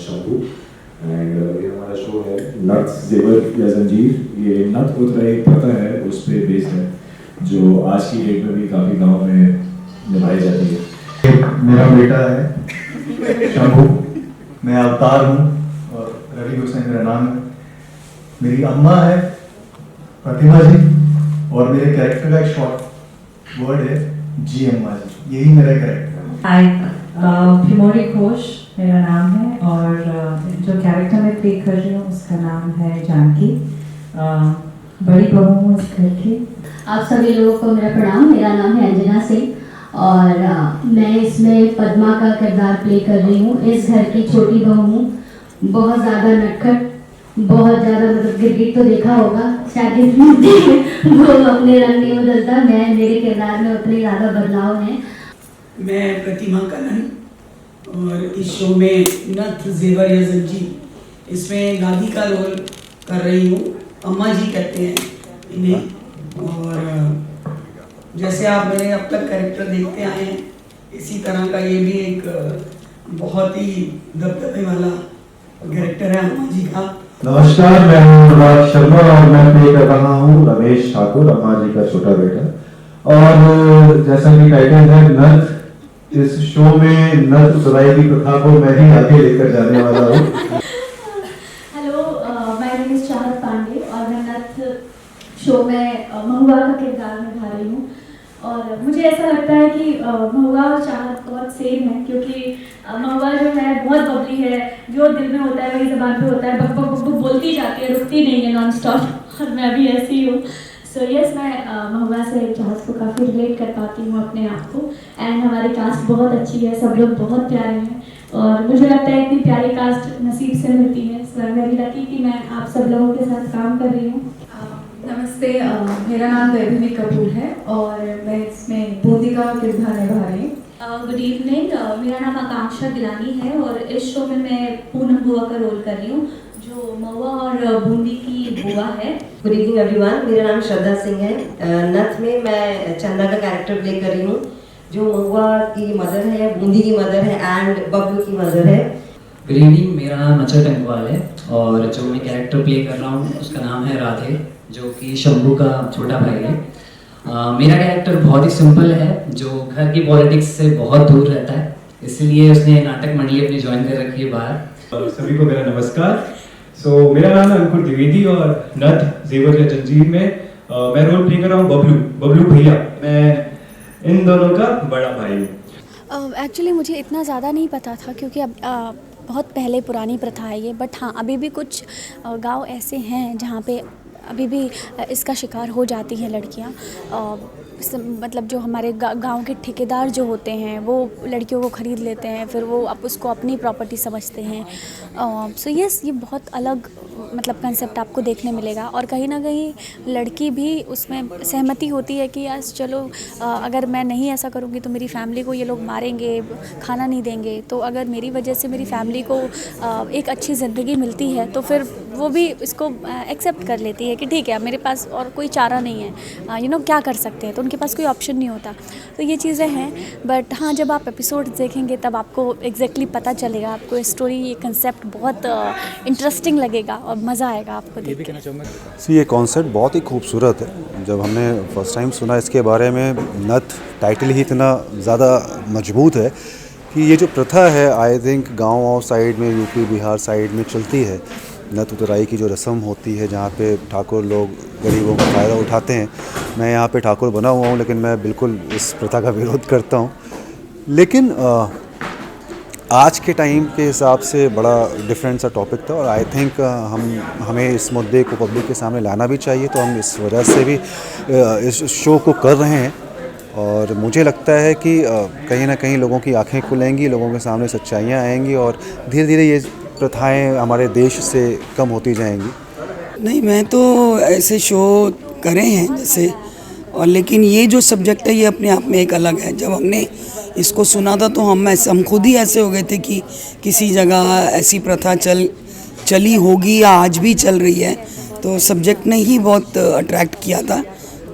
Shambhu and ये हमारा show है नथ ज़ेवर या जंजीर। ये नथ उतरा एक प्रथा है उस पर बेस्ड है जो आज की डेट में भी काफ़ी गाँव में निभाई जाती है। मेरा बेटा है शंभू, मैं अवतार हूँ और रवि हुसैन मेरा नाम है। मेरी अम्मा है प्रतिभा जी और मेरे कैरेक्टर का एक शॉर्ट वर्ड है जी अम्मा जी, यही मेरा कैरेक्टर है। हाय, फिमोरी घोष मेरा नाम है और जो कैरेक्टर मैं प्ले कर रही हूँ उसका नाम है जानकी। बड़ी बहू हूँ इस घर की। आप सभी लोगों को मेरा प्रणाम। मेरा नाम है अंजना सिंह और मैं इसमें पद्मा का किरदार प्ले कर रही हूँ। इस घर की छोटी बहू हूँ, बहुत ज़्यादा नटखट, बहुत ज़्यादा मतलब गिरगिट तो देखा होगा शायद वो अपने रंग नहीं बदलता। मैं मेरे किरदार में उतने ज़्यादा बदलाव हैं। मैं प्रतिमा कनन और इस शो में नथ ज़ेवर या जंजीर इसमें दादी का रोल कर रही हूँ। अम्मा जी कहते हैं इन्हें। और जैसे आप मेरे अब तक कैरेक्टर देखते आए हैं इसी तरह का ये भी एक बहुत ही दबदबे वाला कैरेक्टर है अम्मा जी का। नमस्कार, मैं अनुराग शर्मा और मैं प्ले कर रहा हूँ रमेश ठाकुर, अम्मा जी का छोटा बेटा। और जैसा कि टाइटल है नथ, इस शो में नथ उतराई की प्रथा को मैं ही आगे लेकर जाने वाला हूँ। हेलो, माय नेम इज चाहत पांडे और मैं नथ शो में महुआ का किरदार निभा रही हूँ। और मुझे ऐसा लगता है कि महुआ और चाहत बहुत सेम है, क्योंकि महुआ जो है बहुत बबली है, जो दिल में होता है वही ज़बान पे होता है, बक बक बक बोलती जाती है, रुकती नहीं है नॉन स्टॉप। और मैं भी ऐसी हूँ। सो यस, मैं महुआ से चाहत को काफ़ी रिलेट कर पाती हूँ अपने आप को। एंड हमारी कास्ट बहुत अच्छी है, सब लोग बहुत प्यारे हैं और मुझे लगता है इतनी प्यारी कास्ट नसीब से मिलती है। सो आई एम वेरी लकी कि मैं आप सब लोगों के साथ काम कर रही हूँ। नमस्ते, मेरा नाम वैभवी कपूर है और मैं इसमें बूंदी का किरदार निभा रही हूँ। गुड इवनिंग, मेरा नाम आकांक्षा गिलानी है और इस शो में मैं पूनम बुआ का रोल कर रही हूँ जो महुआ और बूंदी की बुआ है। गुड इवनिंग एवरीवन, मेरा नाम श्रद्धा सिंह है। नथ में मैं चंदा का कैरेक्टर प्ले कर रही हूँ जो महुआ की मदर है, बूंदी की मदर है एंड बबलू की मदर है। गुड इवनिंग, मेरा नाम अजय टंकवाल है और जो मैं कैरेक्टर प्ले कर रहा हूँ उसका नाम है राधे जो कि शंभू का छोटा भाई है। मेरा कैरेक्टर बहुत ही सिंपल है जो घर की पॉलिटिक्स से बहुत दूर रहता है, इसलिए उसने नाटक मंडली अपनी ज्वाइन कर रखी है बाहर। सभी को मेरा नमस्कार। मेरा नाम है अंकुर द्विवेदी और नथ ज़ेवर या जंजीर में मैं रोल प्ले कर रहा हूँ बबलू भैया। मैं इन दोनों का बड़ा भाई हूँ। एक्चुअली मुझे इतना ज़्यादा नहीं पता था क्योंकि अब बहुत पहले पुरानी प्रथा है ये, बट हाँ अभी भी कुछ गांव ऐसे हैं जहाँ पे अभी भी इसका शिकार हो जाती हैं लड़कियाँ। मतलब जो हमारे गांव के ठेकेदार जो होते हैं वो लड़कियों को ख़रीद लेते हैं, फिर वो उसको अपनी प्रॉपर्टी समझते हैं। सो यस, ये बहुत अलग मतलब कंसेप्ट आपको देखने मिलेगा और कहीं ना कहीं लड़की भी उसमें सहमति होती है कि यार चलो अगर मैं नहीं ऐसा करूँगी तो मेरी फैमिली को ये लोग मारेंगे, खाना नहीं देंगे, तो अगर मेरी वजह से मेरी फैमिली को एक अच्छी ज़िंदगी मिलती है तो फिर वो भी इसको एक्सेप्ट कर लेती है कि ठीक है मेरे पास और कोई चारा नहीं है, यू नो क्या कर सकते हैं, तो उनके पास कोई ऑप्शन नहीं होता। तो ये चीज़ें हैं, बट हाँ जब आप एपिसोड देखेंगे तब आपको एग्जैक्टली पता चलेगा, आपको स्टोरी ये कंसेप्ट बहुत इंटरेस्टिंग लगेगा और मज़ा आएगा आपको देख के। ये कॉन्सेप्ट बहुत ही खूबसूरत है। जब हमने फर्स्ट टाइम सुना इसके बारे में, नथ टाइटल ही इतना ज़्यादा मजबूत है कि ये जो प्रथा है आई थिंक गाँव साइड में, यूपी बिहार साइड में चलती है। नथ उतराई की जो रस्म होती है जहाँ पे ठाकुर लोग गरीबों का फ़ायदा उठाते हैं। मैं यहाँ पे ठाकुर बना हुआ हूँ लेकिन मैं बिल्कुल इस प्रथा का विरोध करता हूँ। लेकिन आज के टाइम के हिसाब से बड़ा डिफरेंट सा टॉपिक था और आई थिंक हमें इस मुद्दे को पब्लिक के सामने लाना भी चाहिए, तो हम इस वजह से भी इस शो को कर रहे हैं। और मुझे लगता है कि कहीं ना कहीं लोगों की आंखें खुलेंगी, लोगों के सामने सच्चाइयाँ आएंगी और धीरे धीरे ये प्रथाएं हमारे देश से कम होती जाएंगी। नहीं, मैं तो ऐसे शो करे हैं जैसे, और लेकिन ये जो सब्जेक्ट है ये अपने आप में एक अलग है। जब हमने इसको सुना था तो हम खुद ही ऐसे हो गए थे कि किसी जगह ऐसी प्रथा चली होगी या आज भी चल रही है, तो सब्जेक्ट ने ही बहुत अट्रैक्ट किया था,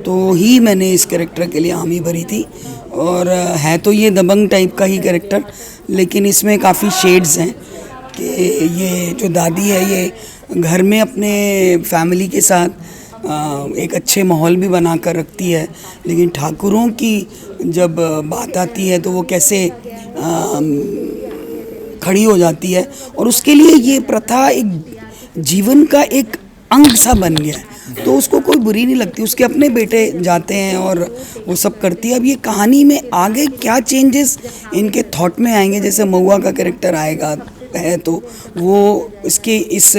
तो ही मैंने इस कैरेक्टर के लिए हामी भरी थी। और है तो ये दबंग टाइप का ही कैरेक्टर, लेकिन इसमें काफ़ी शेड्स हैं कि ये जो दादी है ये घर में अपने फैमिली के साथ एक अच्छे माहौल भी बना कर रखती है, लेकिन ठाकुरों की जब बात आती है तो वो कैसे खड़ी हो जाती है, और उसके लिए ये प्रथा एक जीवन का एक अंग सा बन गया है, तो उसको कोई बुरी नहीं लगती। उसके अपने बेटे जाते हैं और वो सब करती है। अब ये कहानी में आगे क्या चेंजेस इनके थॉट में आएंगे, जैसे महुआ का कैरेक्टर आएगा है तो वो इसके इस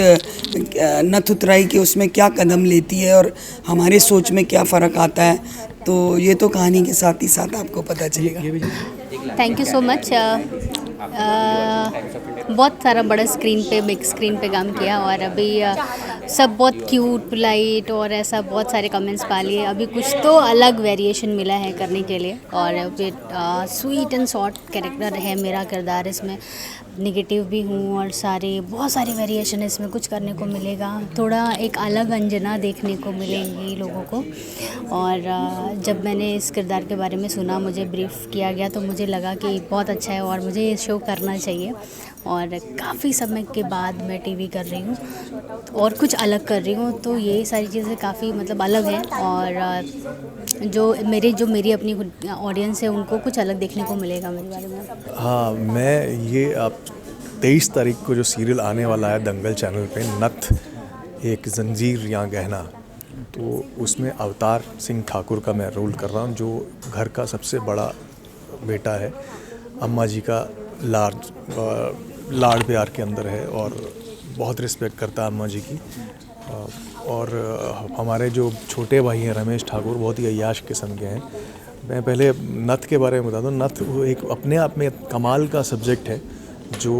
नथ उतराई के उसमें क्या कदम लेती है और हमारे सोच में क्या फ़र्क आता है, तो ये तो कहानी के साथ ही साथ आपको पता चलेगा। Thank you so much. बहुत सारा बड़ा स्क्रीन पे, बिग स्क्रीन पे काम किया और अभी सब बहुत क्यूट, पोलाइट और ऐसा बहुत सारे कमेंट्स पा लिए। अभी कुछ तो अलग वेरिएशन मिला है करने के लिए, और फिर स्वीट एंड शॉर्ट कैरेक्टर है मेरा किरदार इसमें। नेगेटिव भी हूँ और बहुत सारे वेरिएशन इसमें कुछ करने को मिलेगा। थोड़ा एक अलग अंजना देखने को मिलेंगी लोगों को। और जब मैंने इस किरदार के बारे में सुना, मुझे ब्रीफ किया गया, तो मुझे लगा कि बहुत अच्छा है और मुझे ये शो करना चाहिए। और काफ़ी समय के बाद मैं टीवी कर रही हूँ और कुछ अलग कर रही हूँ, तो ये सारी चीज़ें काफ़ी मतलब अलग हैं। और जो मेरी अपनी ऑडियंस है उनको कुछ अलग देखने को मिलेगा मेरे बारे में। हाँ, मैं ये आप 23 तारीख को जो सीरियल आने वाला है दंगल चैनल पे, नथ एक जंजीर या गहना, तो उसमें अवतार सिंह ठाकुर का मैं रोल कर रहा हूँ, जो घर का सबसे बड़ा बेटा है, अम्मा जी का लाड़ प्यार के अंदर है और बहुत रिस्पेक्ट करता है अम्मा जी की। और हमारे जो छोटे भाई हैं रमेश ठाकुर, बहुत ही अय्याश किस्म के हैं। मैं पहले नथ के बारे में बता दूं। नथ एक अपने आप में कमाल का सब्जेक्ट है जो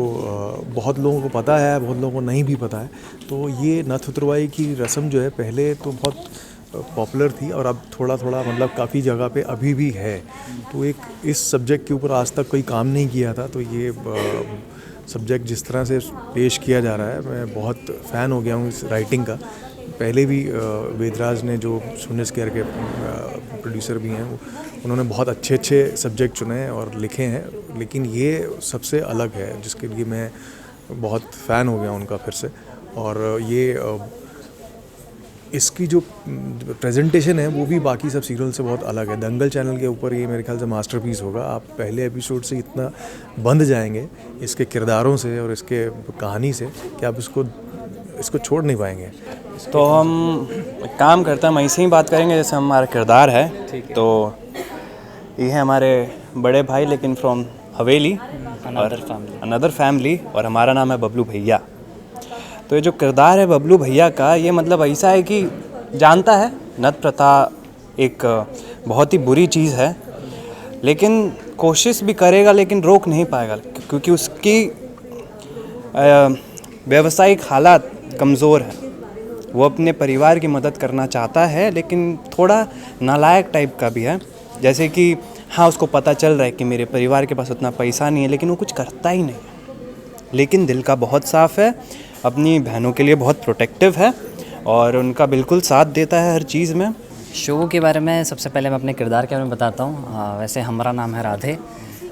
बहुत लोगों को पता है, बहुत लोगों को नहीं भी पता है। तो ये नथ उतरवाई की रस्म जो है पहले तो बहुत पॉपुलर थी और अब थोड़ा थोड़ा मतलब काफ़ी जगह पे अभी भी है। तो एक इस सब्जेक्ट के ऊपर आज तक कोई काम नहीं किया था, तो ये सब्जेक्ट जिस तरह से पेश किया जा रहा है, मैं बहुत फ़ैन हो गया हूँ इस राइटिंग का। पहले भी वेदराज ने, जो सुनिस केयर के प्रोड्यूसर भी हैं, उन्होंने बहुत अच्छे अच्छे सब्जेक्ट चुने हैं और लिखे हैं, लेकिन ये सबसे अलग है जिसके लिए मैं बहुत फ़ैन हो गया उनका फिर से। और ये इसकी जो प्रेजेंटेशन है वो भी बाकी सब सीरियल से बहुत अलग है। दंगल चैनल के ऊपर ये मेरे ख्याल से मास्टरपीस होगा। आप पहले एपिसोड से इतना बंध जाएंगे इसके किरदारों से और इसके कहानी से कि आप इसको छोड़ नहीं पाएंगे। तो हम काम करते हैं, हम ऐसे ही बात करेंगे जैसे हमारा किरदार है। तो ये है हमारे बड़े भाई, लेकिन फ्रॉम हवेली, अनदर फैमिली, और हमारा नाम है बबलू भैया। तो ये जो किरदार है बबलू भैया का, ये मतलब ऐसा है कि जानता है नथ प्रथा एक बहुत ही बुरी चीज़ है, लेकिन कोशिश भी करेगा लेकिन रोक नहीं पाएगा, क्योंकि उसकी व्यावसायिक हालात कमज़ोर है। वो अपने परिवार की मदद करना चाहता है, लेकिन थोड़ा नालायक टाइप का भी है। जैसे कि हाँ, उसको पता चल रहा है कि मेरे परिवार के पास उतना पैसा नहीं है, लेकिन वो कुछ करता ही नहीं है। लेकिन दिल का बहुत साफ़ है, अपनी बहनों के लिए बहुत प्रोटेक्टिव है और उनका बिल्कुल साथ देता है हर चीज़ में। शो के बारे में सबसे पहले मैं अपने किरदार के बारे में बताता हूँ। वैसे हमारा नाम है राधे,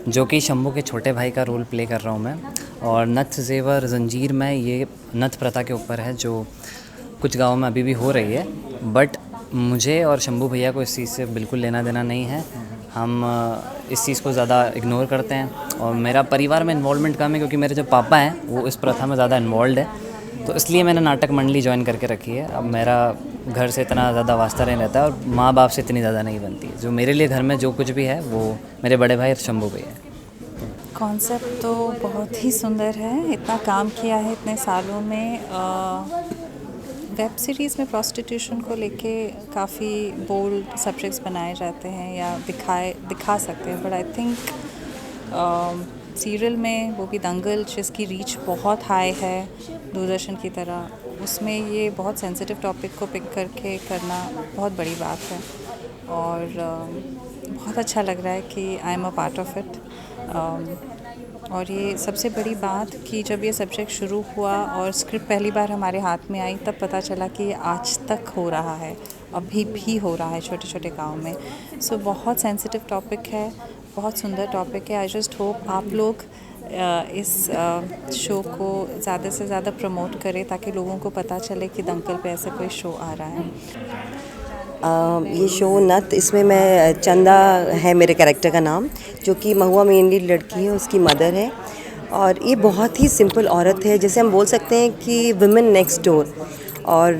जो कि शंभू के छोटे भाई का रोल प्ले कर रहा हूँ मैं। और नथ ज़ेवर जंजीर में ये नथ प्रथा के ऊपर है, जो कुछ गाँव में अभी भी हो रही है। बट मुझे और शंभू भैया को इस चीज़ से बिल्कुल लेना देना नहीं है। हम इस चीज़ को ज़्यादा इग्नोर करते हैं और मेरा परिवार में इन्वॉल्वमेंट कम है, क्योंकि मेरे जो पापा हैं वो इस प्रथा में ज़्यादा इन्वॉल्व है, तो इसलिए मैंने नाटक मंडली ज्वाइन करके रखी है। अब मेरा घर से इतना ज़्यादा वास्ता नहीं रहता है और माँ बाप से इतनी ज़्यादा नहीं बनती है। जो मेरे लिए घर में जो कुछ भी है वो मेरे बड़े भाई शंभू भैया है। कॉन्सेप्ट तो बहुत ही सुंदर है। इतना काम किया है इतने सालों में। वेब सीरीज़ में प्रोस्टिट्यूशन को लेके काफ़ी बोल्ड सब्जेक्ट्स बनाए जाते हैं या दिखा सकते हैं, बट आई थिंक सीरियल में, वो भी दंगल, जिसकी रीच बहुत हाई है दूरदर्शन की तरह, उसमें ये बहुत सेंसिटिव टॉपिक को पिक करके करना बहुत बड़ी बात है। और बहुत अच्छा लग रहा है कि I am a part of it. और ये सबसे बड़ी बात कि जब ये सब्जेक्ट शुरू हुआ और स्क्रिप्ट पहली बार हमारे हाथ में आई, तब पता चला कि ये आज तक हो रहा है, अभी भी हो रहा है छोटे छोटे गाँव में। सो बहुत सेंसिटिव टॉपिक है, बहुत सुंदर टॉपिक है। आई जस्ट होप आप लोग इस शो को ज़्यादा से ज़्यादा प्रमोट करें ताकि लोगों को पता चले कि दंगल पे ऐसा कोई शो आ रहा है। ये शो नथ, इसमें मैं चंदा है मेरे कैरेक्टर का नाम, जो कि महुआ मेन लीड लड़की है, उसकी मदर है। और ये बहुत ही सिंपल औरत है, जैसे हम बोल सकते हैं कि वुमेन नेक्स्ट डोर। और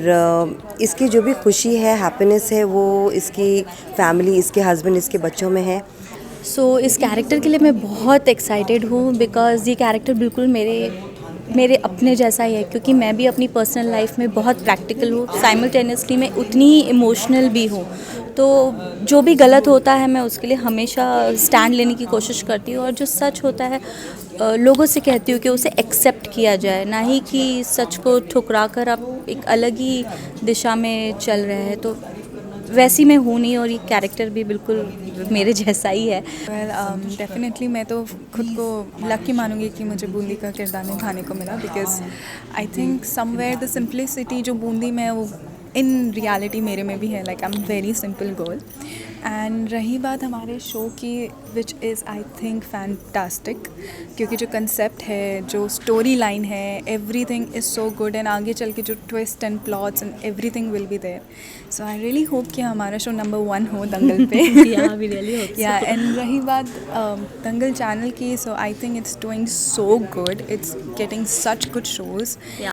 इसकी जो भी खुशी है, हैप्पीनेस है, वो इसकी फैमिली, इसके हस्बैंड, इसके बच्चों में है। इस कैरेक्टर के लिए मैं बहुत एक्साइटेड हूँ बिकॉज़ ये कैरेक्टर बिल्कुल मेरे अपने जैसा ही है, क्योंकि मैं भी अपनी पर्सनल लाइफ में बहुत प्रैक्टिकल हूँ, साइमल्टेनियसली मैं उतनी ही इमोशनल भी हूँ। तो जो भी गलत होता है मैं उसके लिए हमेशा स्टैंड लेने की कोशिश करती हूँ, और जो सच होता है लोगों से कहती हूँ कि उसे एक्सेप्ट किया जाए, ना ही कि सच को ठुकरा कर आप एक अलग ही दिशा में चल रहे हैं। तो वैसी मैं हूँ नहीं, और ये कैरेक्टर भी बिल्कुल मेरे जैसा ही है। डेफिनेटली मैं तो खुद को लकी मानूंगी कि मुझे बूंदी का किरदार निभाने को मिला, because I think somewhere the simplicity जो बूंदी में वो इन रियलिटी मेरे में भी है। Like I am very simple girl. And रही बात हमारे शो की, which is I think fantastic, क्योंकि जो कंसेप्ट है, जो स्टोरी लाइन है, everything is so good. And आगे चल के जो twist and plots and everything will be there. So I really hope कि हमारा शो नंबर 1 हो दंगल पे। या एंड रही बात दंगल चैनल की, so I think it's doing so good, it's getting such good shows.